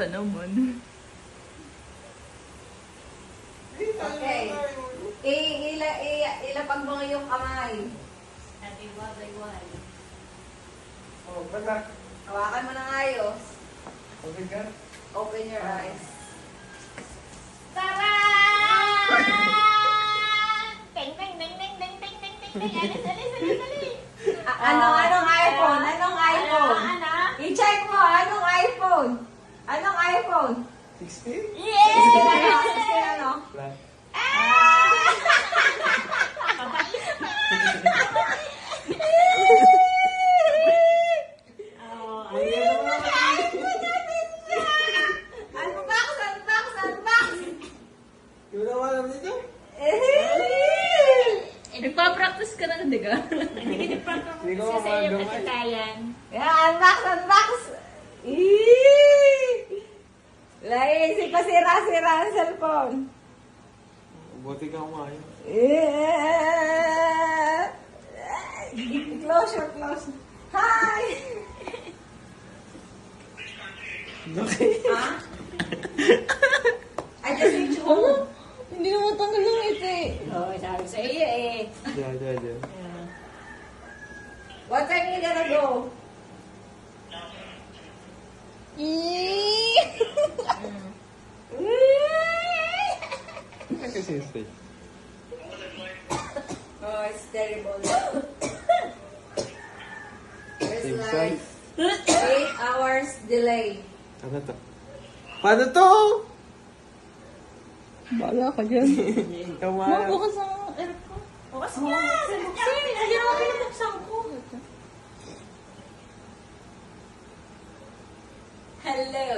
Wala naman. Okay. Ilapag mo yung kamay. Oh, ba't Hawakan mo ng ayos. okay ka? Open your eyes. Tara! Ting, ting, ting, ting, ting, ting, ting, ting, ting. Alis. Anong iPhone? Anong iPhone? Ano? I-check mo, anong iPhone? Anong iPhone? 16? Yeah! Ano? Flat. Unbox! Yung naman alam nito? Nagpa-practice ka na, di ka? Hindi ka Hindi nagpa-practice ko sa iyong mamagawa. kasitayan. Yan, unbox! Laisip pa sira-sira ang cellphone. Buti ka kumain. Close. Hi! Okay. Ha? I just need to hold. Hindi naman tanggal ng ito eh. Oo, sabi sa iyo eh. Diyan. What time you gonna go? Ano kasi yung stage? Oh, it's terrible. There's Same like size? 8 hours delay. Ano to? Paano to? Bala ka dyan. Ikaw maalam. Bukas ang aircon. Bukas nga! Hindi naman pinabuksan ko. Hello.